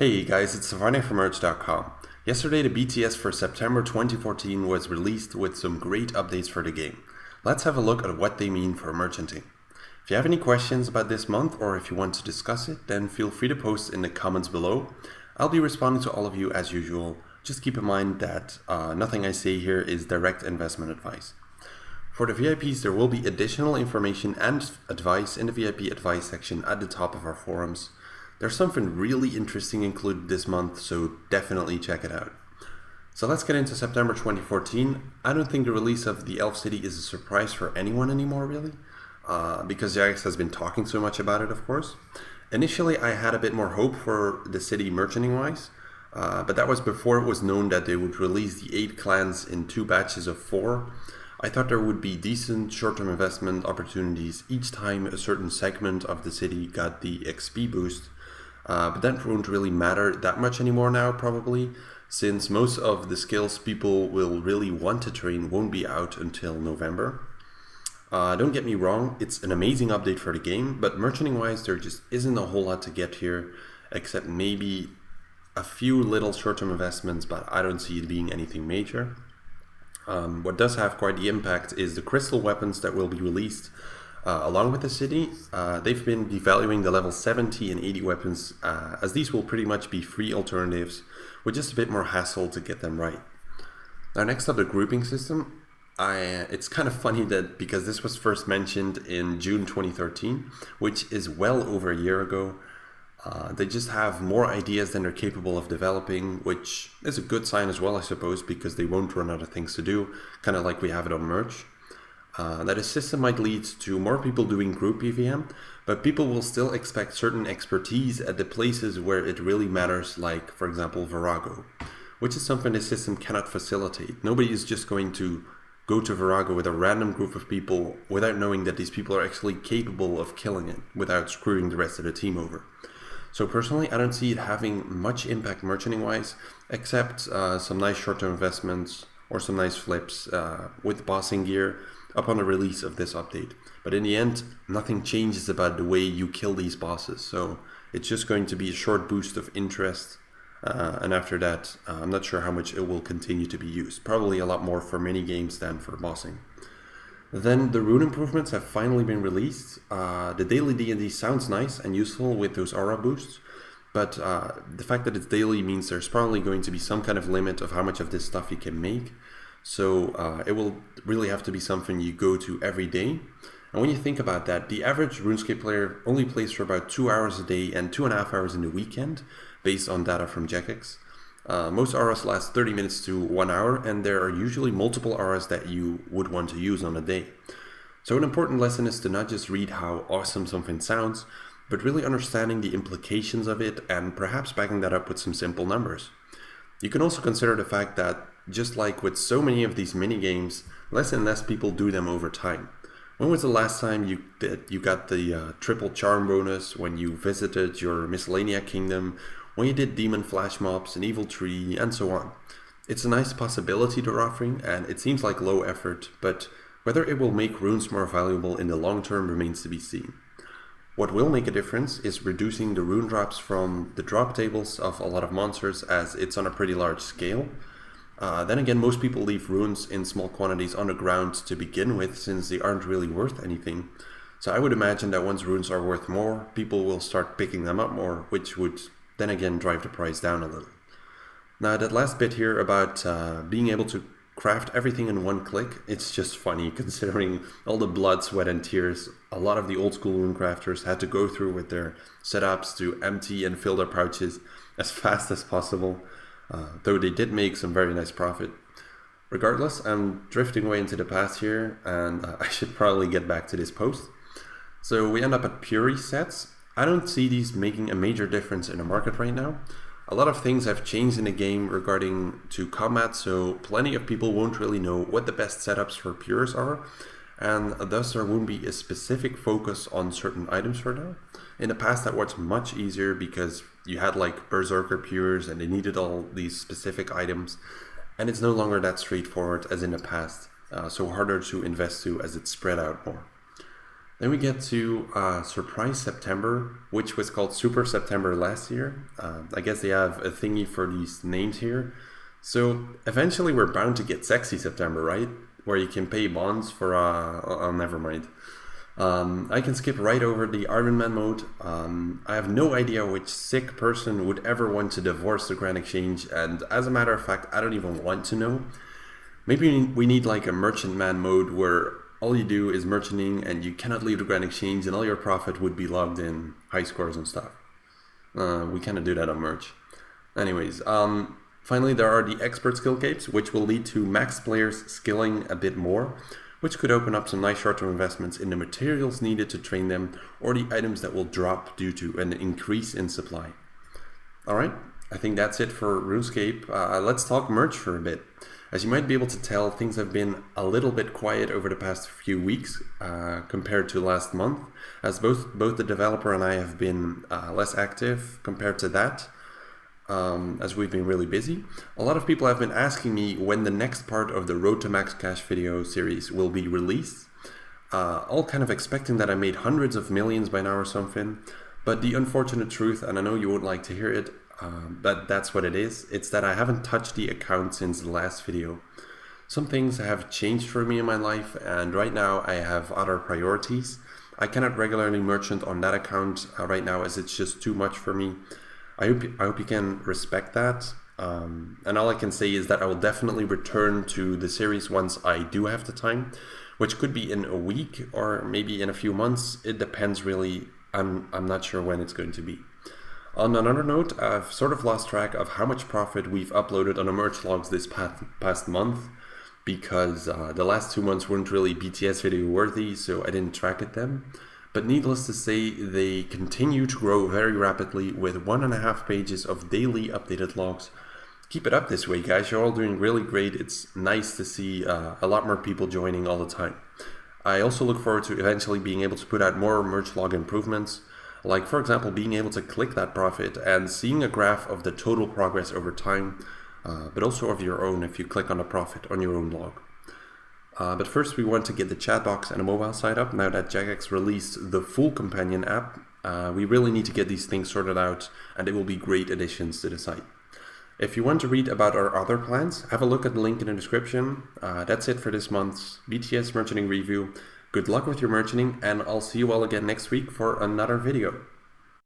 Hey guys, it's Savannah from Merch.com. Yesterday the BTS for September 2014 was released with some great updates for the game. Let's have a look at what they mean for merchanting. If you have any questions about this month or if you want to discuss it, then feel free to post in the comments below. I'll be responding to all of you as usual. Just keep in mind that nothing I say here is direct investment advice. For the VIPs, there will be additional information and advice in the VIP advice section at the top of our forums. There's something really interesting included this month, so definitely check it out. So let's get into September 2014. I don't think the release of the Elf City is a surprise for anyone anymore, really, because Jagex has been talking so much about it, of course. Initially, I had a bit more hope for the city merchanting-wise, but that was before it was known that they would release the 8 clans in 2 batches of 4. I thought there would be decent short-term investment opportunities each time a certain segment of the city got the XP boost, but that won't really matter that much anymore now, probably, since most of the skills people will really want to train won't be out until November. Don't get me wrong, it's an amazing update for the game, but merchanting-wise there just isn't a whole lot to get here, except maybe a few little short-term investments, but I don't see it being anything major. What does have quite the impact is the crystal weapons that will be released along with the city. They've been devaluing the level 70 and 80 weapons, as these will pretty much be free alternatives with just a bit more hassle to get them right. Now next up, the grouping system. It's kind of funny that because this was first mentioned in June 2013, which is well over a year ago, they just have more ideas than they're capable of developing, which is a good sign as well, I suppose, because they won't run out of things to do, kind of like we have it on merch. That a system might lead to more people doing group PVM, but people will still expect certain expertise at the places where it really matters, like, for example, Virago, which is something the system cannot facilitate. Nobody is just going to go to Virago with a random group of people without knowing that these people are actually capable of killing it without screwing the rest of the team over. So personally, I don't see it having much impact merchanting-wise, except some nice short-term investments or some nice flips with bossing gear upon the release of this update. But in the end, nothing changes about the way you kill these bosses, so it's just going to be a short boost of interest, and after that, I'm not sure how much it will continue to be used. Probably a lot more for mini games than for bossing. Then the Rune Improvements have finally been released. The daily D&D sounds nice and useful with those aura boosts, but the fact that it's daily means there's probably going to be some kind of limit of how much of this stuff you can make. So it will really have to be something you go to every day. And when you think about that, the average RuneScape player only plays for about 2 hours a day and 2.5 hours in the weekend, based on data from Jagex. Most auras last 30 minutes to 1 hour, and there are usually multiple auras that you would want to use on a day. So an important lesson is to not just read how awesome something sounds, but really understanding the implications of it and perhaps backing that up with some simple numbers. You can also consider the fact that, just like with so many of these mini games, less and less people do them over time. When was the last time you got the triple charm bonus when you visited your Miscellanea Kingdom, when you did demon flash mobs, an evil tree, and so on? It's a nice possibility they're offering, and it seems like low effort, but whether it will make runes more valuable in the long term remains to be seen. What will make a difference is reducing the rune drops from the drop tables of a lot of monsters, as it's on a pretty large scale. Then again, most people leave runes in small quantities on the ground to begin with, since they aren't really worth anything. So I would imagine that once runes are worth more, people will start picking them up more, which would then again drive the price down a little. Now that last bit here about being able to craft everything in one click, it's just funny considering all the blood, sweat and tears a lot of the old school rune crafters had to go through with their setups to empty and fill their pouches as fast as possible. Though they did make some very nice profit. Regardless, I'm drifting way into the past here, and I should probably get back to this post. So we end up at pure resets. I don't see these making a major difference in the market right now. A lot of things have changed in the game regarding to combat, so plenty of people won't really know what the best setups for pures are, and thus there won't be a specific focus on certain items for now. In the past that was much easier because you had like Berserker Pures and they needed all these specific items, and it's no longer that straightforward as in the past, so harder to invest to as it's spread out more. Then we get to Surprise September, which was called Super September last year. I guess they have a thingy for these names here. So eventually we're bound to get Sexy September, right? Where you can pay bonds for, never mind. I can skip right over the Iron Man mode. I have no idea which sick person would ever want to divorce the Grand Exchange, and as a matter of fact, I don't even want to know. Maybe we need like a Merchant Man mode where all you do is merchanting and you cannot leave the Grand Exchange and all your profit would be logged in high scores and stuff. We kind of do that on merch. Anyways, finally there are the expert skill capes, which will lead to max players skilling a bit more, which could open up some nice short-term investments in the materials needed to train them or the items that will drop due to an increase in supply. Alright, I think that's it for RuneScape. Let's talk merch for a bit. As you might be able to tell, things have been a little bit quiet over the past few weeks compared to last month, as both the developer and I have been less active compared to that, as we've been really busy. A lot of people have been asking me when the next part of the Road to Max Cash video series will be released, all kind of expecting that I made hundreds of millions by now or something, but the unfortunate truth, and I know you would like to hear it, but that's what it is. It's that I haven't touched the account since the last video. Some things have changed for me in my life, and right now I have other priorities. I cannot regularly merchant on that account right now, as it's just too much for me. I hope you can respect that. And all I can say is that I will definitely return to the series once I do have the time, which could be in a week or maybe in a few months. It depends really. I'm not sure when it's going to be. On another note, I've sort of lost track of how much profit we've uploaded on the merch logs this past month, because the last 2 months weren't really BTS video worthy, so I didn't track at them. But needless to say, they continue to grow very rapidly with 1.5 pages of daily updated logs. Keep it up this way, guys. You're all doing really great. It's nice to see a lot more people joining all the time. I also look forward to eventually being able to put out more merch log improvements, like for example being able to click that profit and seeing a graph of the total progress over time, but also of your own if you click on a profit on your own log. But first we want to get the chat box and a mobile site up now that Jagex released the full companion app. We really need to get these things sorted out, and they will be great additions to the site. If you want to read about our other plans, have a look at the link in the description. That's it for this month's BTS merchanting review. Good luck with your merchanting, and I'll see you all again next week for another video.